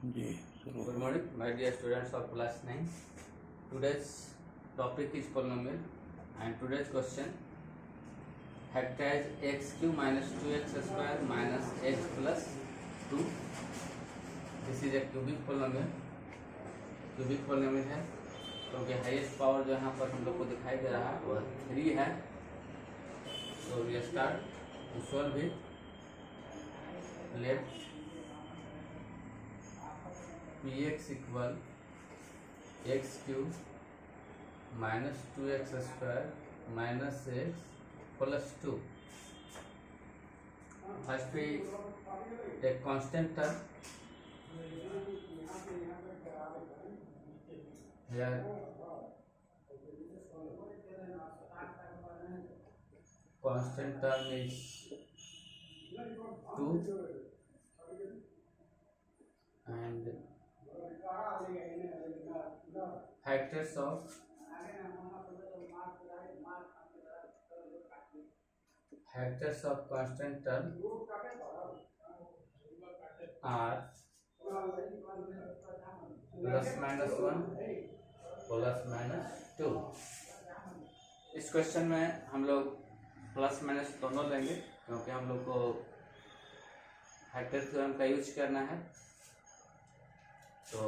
जी शुरू। Good morning, my dear students of class 9. Today's topic is polynomial and today's question: factorize x cube minus 2x square minus x plus 2. This is a cubic polynomial. Cubic polynomial है क्योंकि highest power जो यहाँ पर हम लोग को दिखाई दे रहा है वह 3 है. So we start to solve it. Let px equal x cube minus 2x square minus x plus 2. First we take constant term. Here constant term is 2 and factors of constant term are plus minus 1 plus minus 2. इस question में हम लोग plus minus दोनों लेंगे क्योंकि हम लोग को फैक्टर थ्योरम का यूज करना है. तो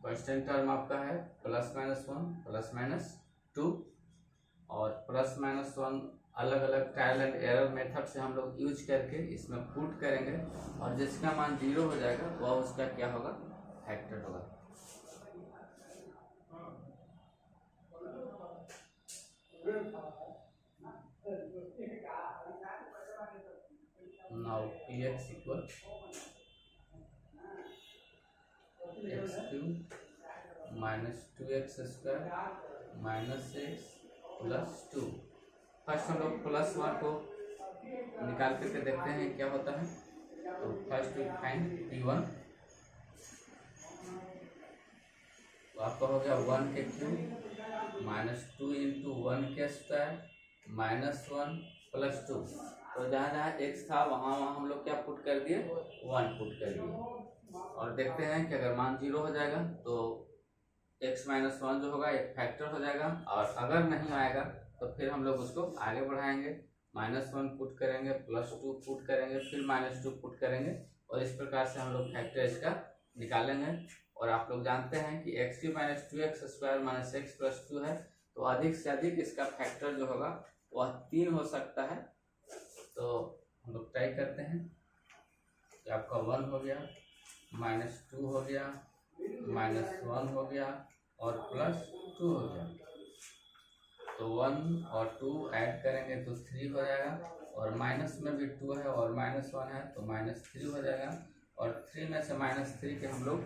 कांस्टेंट टर्म आपका है प्लस माइनस 1 प्लस माइनस 2 और प्लस माइनस 1 अलग अलग ट्रायल एंड एरर मेथड से हम लोग यूज करके इसमें पुट करेंगे और जिसका मान 0 हो जाएगा वह उसका क्या होगा, फैक्टर होगा. Now px equal x cube minus 2x square minus x plus 2. First हम लोग प्लस 1 को निकाल करके देखते हैं क्या होता है. तो फर्स्ट वी फाइंड p1. तो आपका हो गया 1 के क्यूब माइनस 2 इंटू 1 के स्क्वायर माइनस 1 प्लस 2. तो जहाँ जहाँ x था वहाँ वहाँ हम लोग क्या पुट कर दिए, 1 पुट कर दिए और देखते हैं कि अगर मान 0 हो जाएगा तो x माइनस 1 जो होगा एक फैक्टर हो जाएगा और अगर नहीं आएगा तो फिर हम लोग उसको आगे बढ़ाएंगे. माइनस 1 पुट करेंगे, प्लस 2 पुट करेंगे, फिर माइनस 2 पुट करेंगे और इस प्रकार से हम लोग फैक्टर इसका निकालेंगे. और आप लोग जानते हैं कि x cube minus 2x square minus x plus 2 है तो अधिक से अधिक इसका फैक्टर जो होगा वह 3 हो सकता है. तो हम लोग ट्राई करते हैं कि आपका 1 हो गया, माइनस 2 हो गया, माइनस 1 हो गया और प्लस 2 हो गया. तो 1 और 2 ऐड करेंगे तो 3 हो जाएगा और माइनस में भी 2 है और माइनस 1 है तो माइनस 3 हो जाएगा और 3 में से माइनस 3 के हम लोग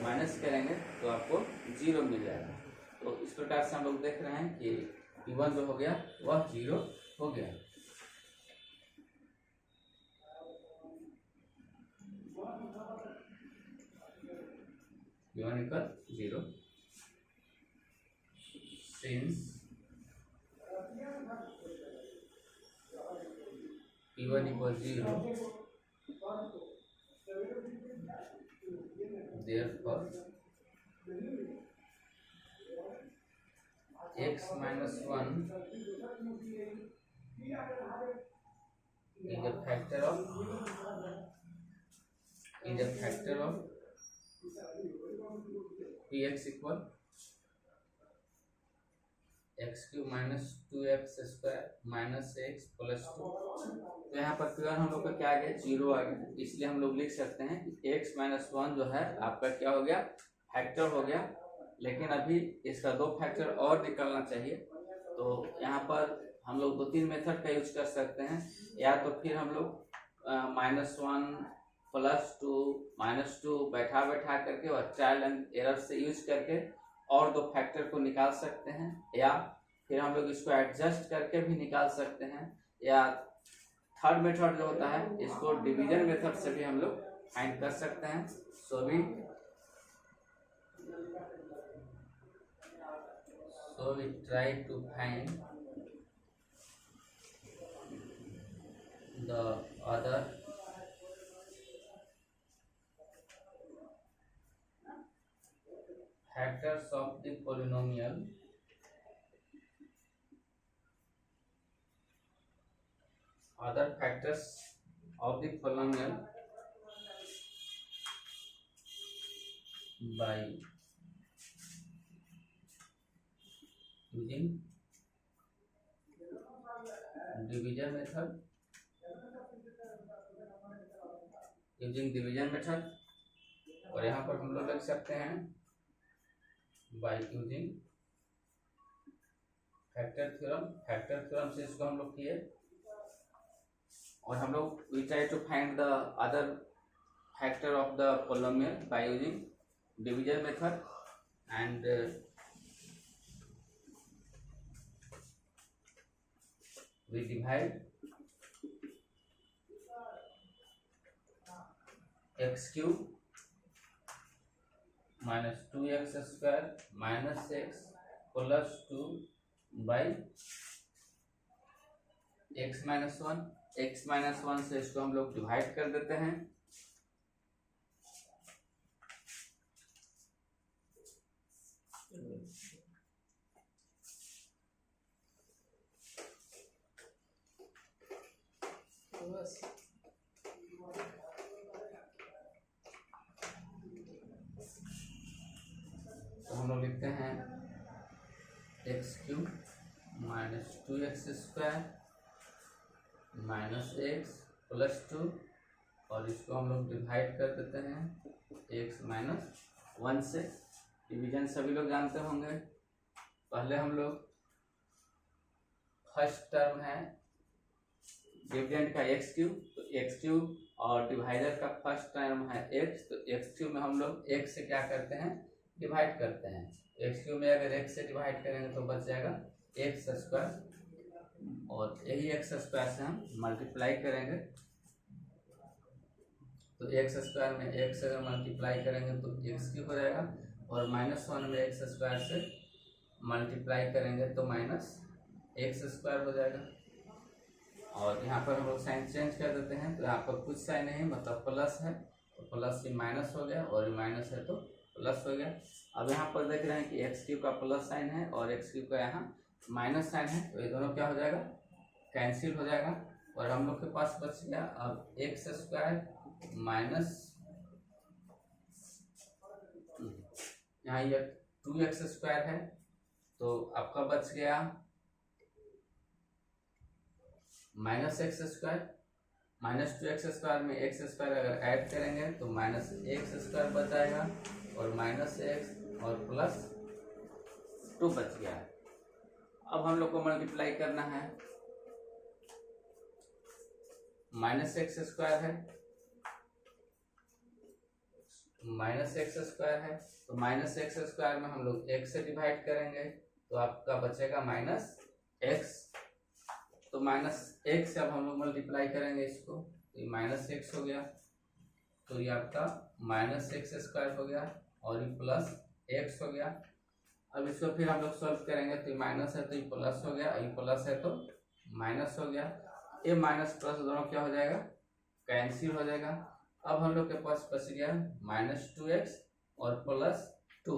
माइनस करेंगे तो आपको 0 मिल जाएगा. तो इस प्रकार से हम लोग देख रहे हैं कि p1 जो हो गया वह 0 हो गया. p1 equal 0 since p1 equal 0 therefore x minus 1 is a factor of px equal x cube minus 2x square minus x plus 2. तो यहाँ पर फिर हम लोग का क्या आ गया, 0 आ गया. इसलिए हम लोग लिख सकते हैं कि x माइनस 1 जो है आपका क्या हो गया, फैक्टर हो गया. लेकिन अभी इसका 2 फैक्टर और निकलना चाहिए. तो यहाँ पर हम लोग 2-3 मेथड का यूज कर सकते हैं. या तो फिर हम लोग माइनस 1 प्लस 2 माइनस 2 बैठा करके और ट्रायल एंड एरर से यूज करके और 2 फैक्टर को निकाल सकते हैं. या फिर हम लोग इसको एडजस्ट करके भी निकाल सकते हैं. या थर्ड मेथड जो होता है इसको डिवीजन मेथड से भी हम लोग फाइंड कर सकते हैं. सो we try to find the other factors of the polynomial other factors of the polynomial by using division method, और यहाँ पर हम लोग लिख सकते हैं बाय यूजिंग फैक्टर थ्योरम से इसको हम लोग किए, और हम लोग we try to find the other factor of the polynomial by using division method and we divide x cube minus 2x square minus x plus 2 by x minus 1 से इसको हम लोग डिवाइड कर देते हैं, तो हम लोग लिखते हैं x cube minus 2x square minus x plus 2, और इसको हम लोग डिवाइड कर देते हैं x माइनस 1 से। डिवीजन सभी लोग जानते होंगे। पहले हम लोग फर्स्ट टर्म है डिविडेंड का एक्स क्यूब, तो एक्स क्यूब, और डिवाइडर का फर्स्ट टर्म है एक्स, तो एक्स क्यूब में हम लोग एक्स से क्या करते हैं डिवाइड करते हैं। एक्स क्यूब में अगर एक्स से डिवाइड करेंगे तो बच जाएगा एक्स स्क्वायर, और यही एक्स स्क्वायर से हम मल्टीप्लाई करेंगे, तो एक्स स्क्वायर में एक्स से अगर मल्टीप्लाई करेंगे तो एक्स क्यूब हो जाएगा, और -1 में एक्स स्क्वायर से मल्टीप्लाई करेंगे तो माइनस एक्स स्क्वायर हो जाएगा। और यहाँ पर हम लोग साइन चेंज कर देते हैं, तो यहाँ पर कुछ साइन नहीं मतलब प्लस है, तो प्लस ये माइनस हो गया, और ये माइनस है तो प्लस हो गया। अब यहाँ पर देख रहे हैं कि एक्स क्यूब का प्लस साइन है और एक्स क्यूब का यहाँ माइनस साइन है, तो ये दोनों क्या हो जाएगा कैंसिल हो जाएगा, और हम लोग के पास बच गया अब एक्स स्क्वायर माइनस, यहाँ ये 2x स्क्वायर है, तो आपका बच गया minus x square, minus 2x square में एक्स स्क्वायर अगर ऐड करेंगे तो माइनस एक्स स्क्वायर बच जाएगा, और माइनस एक्स और प्लस 2 बच गया। अब हम लोग को मल्टीप्लाई करना है, माइनस एक्स स्क्वायर है, माइनस एक्स स्क्वायर है, तो माइनस एक्स स्क्वायर में हम लोग एक्स से डिवाइड करेंगे तो आपका बचेगा माइनस एक्स, तो माइनस एक्स से अब हम लोग मल्टीप्लाई करेंगे इसको, तो ये माइनस एक्स हो गया, तो ये आपका माइनस एक्स स्क्वायर हो गया, और ये प्लस एक्स हो गया। अब इसको फिर हम लोग सॉल्व करेंगे, तो ये माइनस है तो ये प्लस हो गया, ये प्लस है तो माइनस हो गया, ये माइनस प्लस दोनों क्या हो जाएगा कैंसिल हो जाएगा। अब हम लोग के पास बच गया -2x और +2,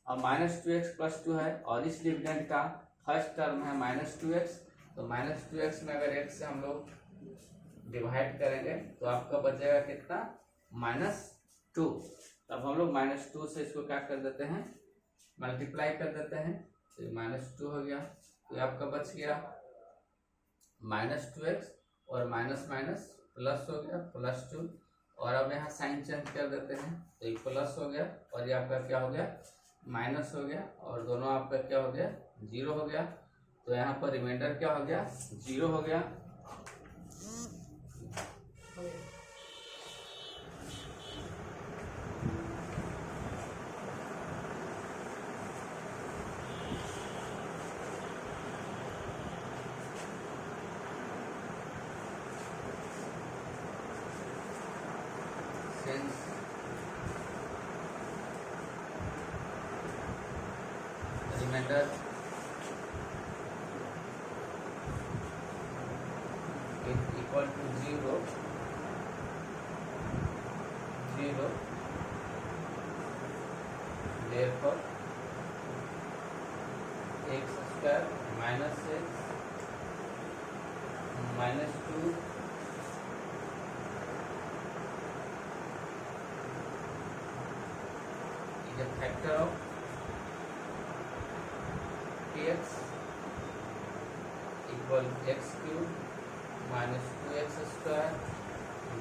अब -2x + 2 है, और इस डिविडेंड का फर्स्ट टर्म है -2x, तो -2x में अगर x से हम लोग डिवाइड करेंगे तो आपका बच जाएगा कितना -2। अब हम लोग -2 से इसको क्या कर देते हैं मल्टीप्लाई कर देते हैं, तो -2 हो गया, तो आपका बच गया -2x और माइनस माइनस प्लस हो गया +2, और अब यहाँ साइन चेंज कर देते हैं, तो ये प्लस हो गया और ये आपका क्या हो गया माइनस हो गया, और दोनों आपका क्या हो गया 0 हो गया, तो यहाँ पर रिमाइंडर क्या हो गया 0 हो गया। Since remainder is equal to 0, therefore x square minus x minus 2 is a factor of x equal x cube minus 2x square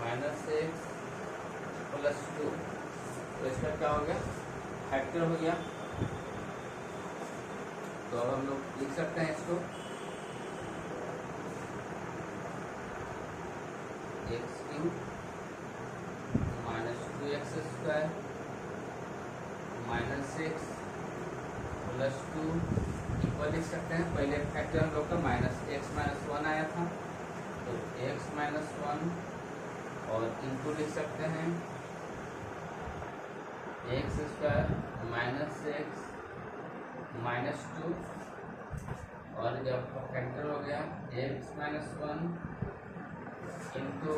minus x plus 2। तो इसका क्या हो गया, फैक्टर हो गया। तो अब हम लोग लिख सकते हैं इसको x cube minus 2x square minus x plus 2 equal लिख सकते हैं। पहले फैक्टर हम लोग का माइनस एक्स माइनस 1 आया था, तो एक्स माइनस 1 और इनटू लिख सकते हैं x square minus x minus 2 और जब फैक्टर हो गया x minus 1 into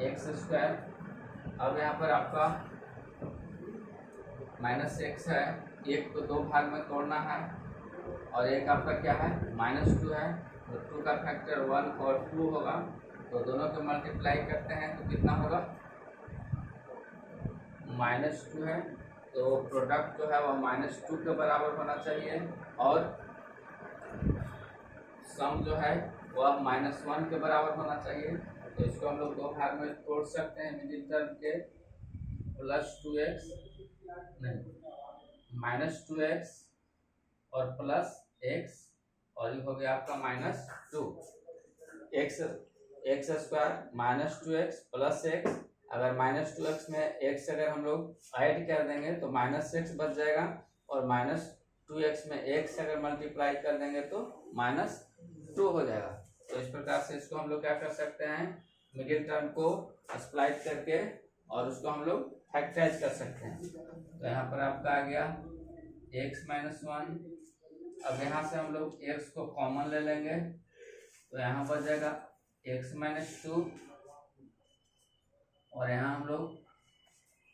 x square. अब यहाँ पर आपका माइनस एक्स है, एक को दो भाग में तोड़ना है और एक आपका क्या है माइनस 2 है, तो 2 का फैक्टर 1 और 2 होगा, तो दोनों को मल्टीप्लाई करते हैं तो कितना होगा माइनस 2 है। तो प्रोडक्ट जो है वह माइनस 2 के बराबर होना चाहिए और सम जो है वह माइनस 1 के बराबर होना चाहिए। तो इसको हम लोग दो भाग में तोड़ सकते हैं, मिडिल टर्म के प्लस 2x नहीं माइनस 2x और प्लस x और ये हो गया आपका minus 2। X square minus 2x plus x, अगर माइनस 2x में x अगर हम लोग ऐड कर देंगे तो माइनस x बच जाएगा और माइनस 2x में x अगर मल्टीप्लाई कर देंगे तो माइनस 2 हो जाएगा। तो इस प्रकार से इसको हम लोग क्या कर सकते हैं, मिडिल टर्म को स्प्लाइट करके और उसको हम लोग फैक्टराइज कर सकते हैं। तो यहाँ पर आपका आ गया x माइनस 1। अब यहाँ से हम लोग x को कॉमन ले लेंगे तो यहाँ बच जाएगा x माइनस 2 और यहाँ हम लोग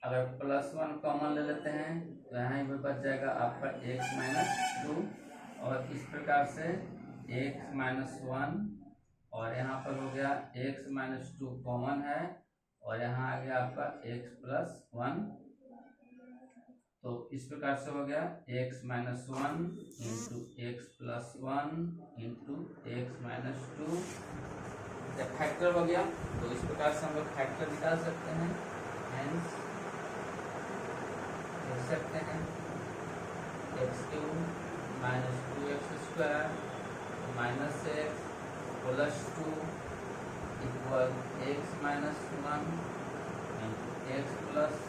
अगर प्लस 1 कॉमन ले लेते हैं तो यहाँ भी बच जाएगा आपका x माइनस 2 और इस प्रकार से x माइनस 1 और यहाँ पर हो गया x माइनस 2 कॉमन है और यहाँ आ गया आपका x प्लस 1। तो इस प्रकार से हो गया x minus 1 into x plus 1 into x minus 2 जब फैक्टर हो गया। तो इस प्रकार से हम लोग फैक्टर निकाल सकते हैं, हेंस लिख सकते हैं x cube minus 2x square minus x plus 2 equal x minus 1 into x plus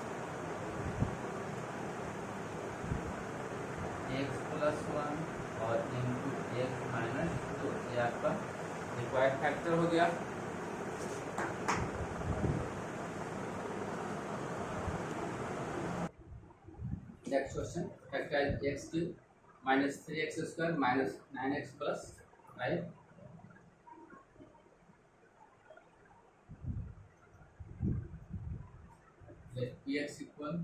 x plus 1 और इंटू एक्स माइनस 2। ये आपका रिक्वायर्ड फैक्टर हो गया। Next question, factorise x cube minus 3x square minus 9x plus 5। px equal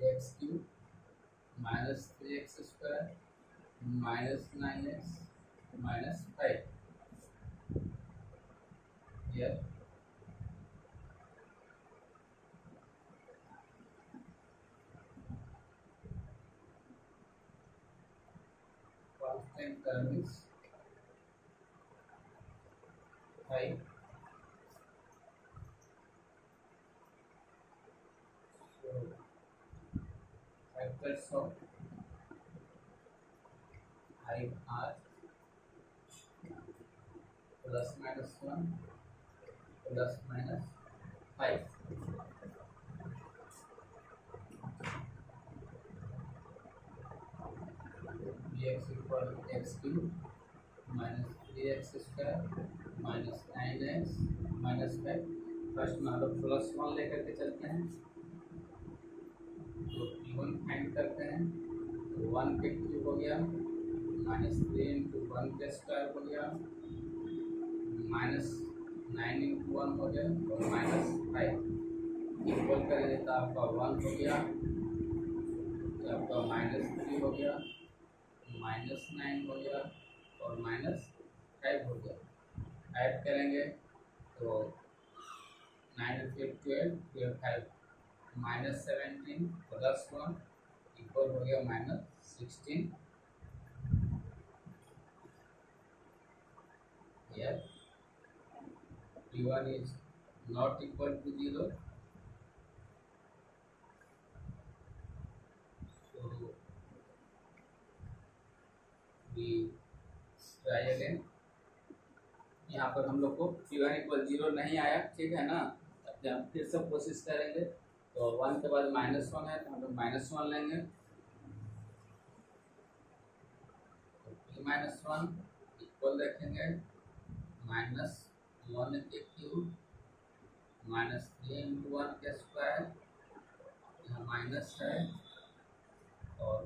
x cube minus 3x square minus 9x minus 5। here constant term is 5। so factors of 5 are plus minus 1 plus minus 5। px equal x cube minus 3x square minus 9x minus 5। First में हम लोग plus 1 लेकर के चलते हैं तो p1 find करते हैं, तो 1 के क्यूब हो गया माइनस 3 इंटू 1 के स्क्वायर हो गया माइनस 9 इंटू 1 हो गया और -5 इक्वल करेंगे तो आपका 1 हो गया, तो आपका -3 हो गया, -9 हो गया और -5 हो गया। ऐड करेंगे तो 9 फिर 12, फिर 5 -17 प्लस 1 इक्वल हो गया -16। Here P1 is not equal to 0, so we try again। यहाँ पर हम लोग को P1 इक्वल 0 नहीं आया, ठीक है ना। अब हम फिर से कोशिश करेंगे, तो 1 के बाद -1 है तो हम लोग -1 लेंगे, तो P-1 इक्वल रखेंगे -1 के क्यूब -3 इंटू 1 के स्क्वायर, यहाँ माइनस है, और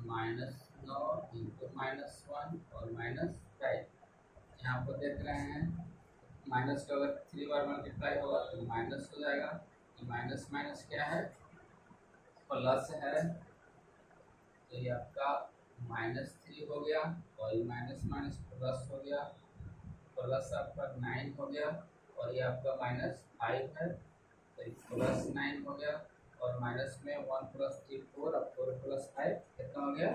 -9 इंटू -1 और -5। यहाँ पर देख रहे हैं माइनस का अगर 3 बार मल्टीप्लाई होगा तो माइनस हो जाएगा। माइनस माइनस क्या है, प्लस है, तो ये आपका -3 हो गया और ये माइनस माइनस प्लस हो गया, प्लस आपका 9 हो गया और ये आपका -5 है, तो ये +9 हो गया और माइनस में 1 + 3 4, अब 4 + 5 कितना हो गया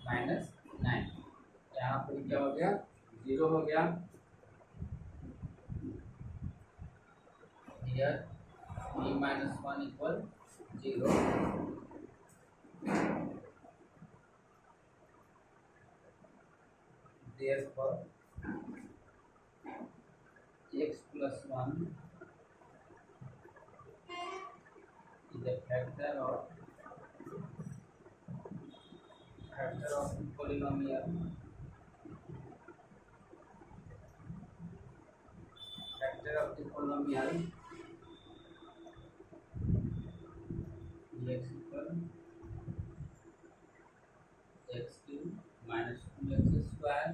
-9। यहाँ पर क्या हो गया 0 हो गया। Here P-1 equal 0। Therefore x plus 1 is a factor of polynomial x equal x cube minus 2x square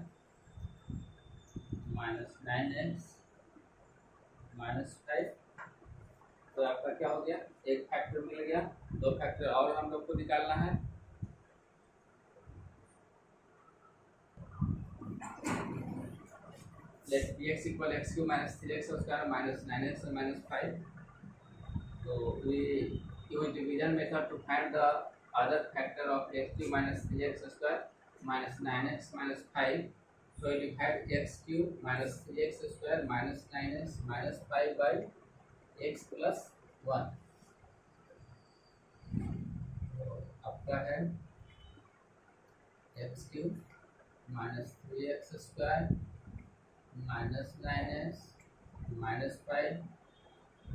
minus 9x minus 5। तो आपका क्या हो गया, एक फैक्टर मिल गया, दो फैक्टर और हम लोग को निकालना है। Let dx equal x cube minus 3x square minus 9x और माइनस 5। तो we use division method to find the other factor of x cube minus 3x square minus 9x minus 5। So we divide x cube minus 3x square minus 9x minus 5 by x plus 1। तो आपका है x cube minus 3x square minus 9x minus 5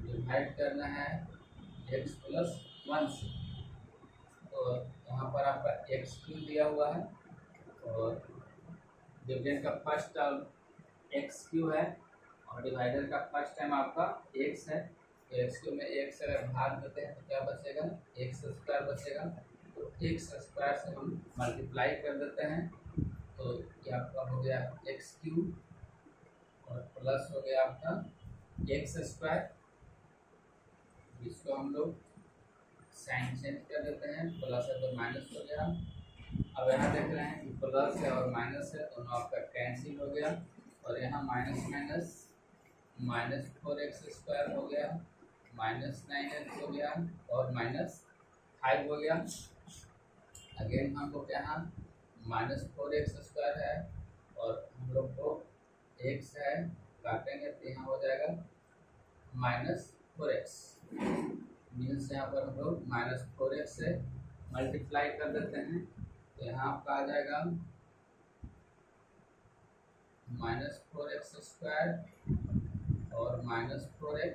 divide करना है x plus 1 से। तो यहाँ पर आपका x क्यूब दिया हुआ है और डिविडेंड का फर्स्ट टर्म x क्यूब है और डिवाइडर का फर्स्ट टर्म आपका x है। तो x क्यूब में x अगर भाग देते हैं तो क्या बचेगा, x स्क्वायर बचेगा। तो x स्क्वायर से हम मल्टीप्लाई कर देते हैं, तो ये आपका हो गया x क्यूब और प्लस हो गया आपका x स्क्वायर। इसको हम लोग साइन चेंज कर देते हैं, प्लस है तो माइनस हो गया। अब यहाँ देख रहे हैं कि प्लस है और माइनस है, दोनों आपका कैंसिल हो गया और यहाँ माइनस माइनस -4x स्क्वायर हो गया, -9x हो गया और -5 हो गया। अगेन हम लोग यहाँ -4x स्क्वायर है और हम लोग को x है, काटेंगे तो यहाँ हो जाएगा -4x। मीन्स यहाँ पर हम लोग -4x से मल्टीप्लाई कर देते हैं, तो यहाँ आपका आ जाएगा -4x स्क्वायर और -4x।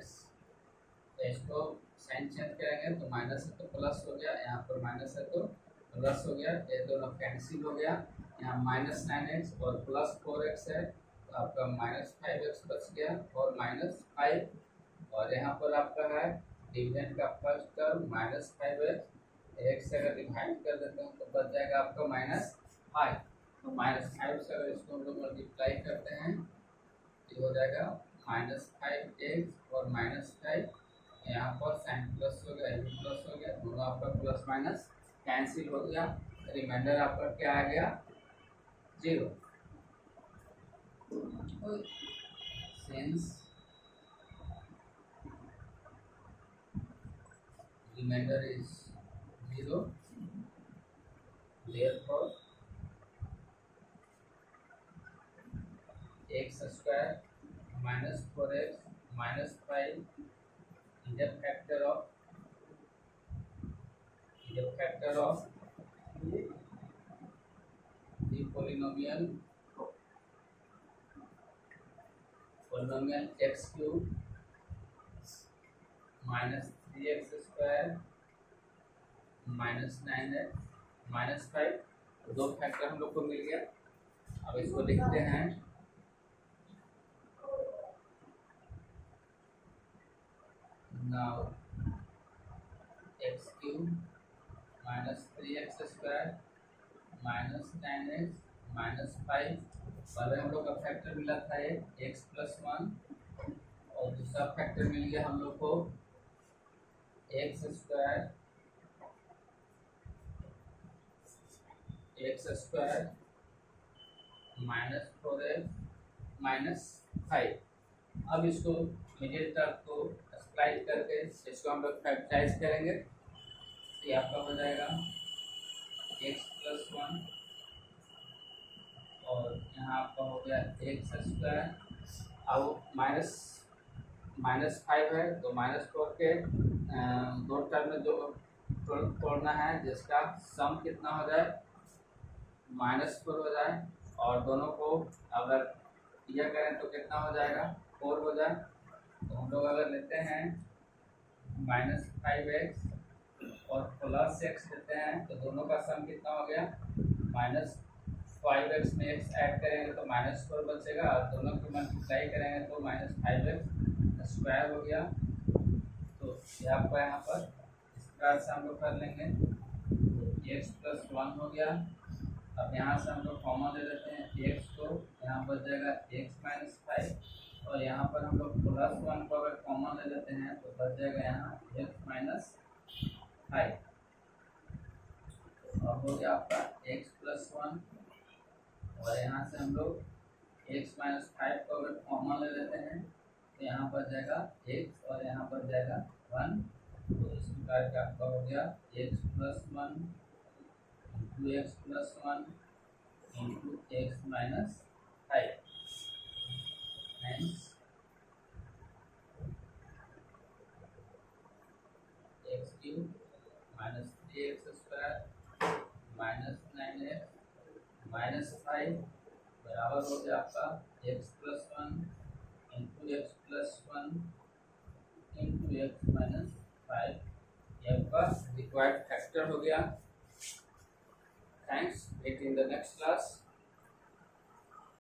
इसको साइन चेंज करेंगे तो माइनस है तो प्लस हो गया, यहाँ पर माइनस है तो प्लस हो गया, ये दोनों कैंसिल हो गया। यहाँ -9x और +4x है तो आपका -5x बच गया और -5। और यहाँ पर आपका है डिविडेंड का फर्स्ट टर्म -5x, x से अगर डिवाइड कर देते हैं तो बच जाएगा आपका -5। तो -5 से अगर इसको हम लोग मल्टीप्लाई करते हैं तो हो जाएगा -5x और -5, यहाँ पर साइन प्लस हो गया, ये प्लस हो गया, दोनों आपका प्लस माइनस कैंसिल हो गया, रिमाइंडर आपका क्या आ गया 0। Since remainder is 0, therefore x square minus 4x minus 5 is a factor of the polynomial x cube minus 3x square minus 9x minus 5। दो फैक्टर हम लोग को मिल गया। अब इसको लिखते हैं now x cube minus 3x square minus 9x minus 5। पहले हम लोग का फैक्टर मिला था x plus 1 और दूसरा फैक्टर मिल गया हम लोग को x square minus 4x minus 5। अब इसको मिडिल टर्म को स्प्लाइस करके इसको हम लोग फैक्टराइज करेंगे, ये आपका हो जाएगा x plus 1 और यहाँ आपका हो गया x स्क्वायर। अब माइनस 5 है तो -4 के दो टर्म में जो तोड़ना है जिसका सम कितना हो जाए -4 हो जाए, और दोनों को अगर यह करें तो कितना हो जाएगा 4 हो जाए। तो हम लोग अगर लेते हैं -5x और प्लस x लेते हैं तो दोनों का सम कितना हो गया -5x में x ऐड करेंगे तो -4 बचेगा, और दोनों की मल्टीप्लाई करेंगे तो -5x स्क्वायर हो गया। तो ये आपका यहाँ पर इस प्रकार से हम लोग कर लेंगे, x plus 1 हो गया। अब यहाँ से हम लोग कॉमन ले लेते हैं x को, यहाँ बच जाएगा x minus 5 और यहाँ पर हम लोग प्लस 1 को अगर कॉमन ले लेते हैं तो बच जाएगा यहाँ x minus 5। अब हो गया आपका x plus 1 और यहाँ से हम लोग x minus 5 को अगर कॉमन ले लेते हैं तो यहाँ पर जाएगा x और यहाँ पर जाएगा 1। तो इस प्रकार का आपका हो गया x plus 1 into x plus 1 into x minus 5, hence x cube minus 3x square minus 9x minus 5 बराबर हो गया आपका x plus 1 into x plus 1 into x minus 5। ये आपका रिक्वायर्ड फैक्टर हो गया। Thanks. Meet in the next class.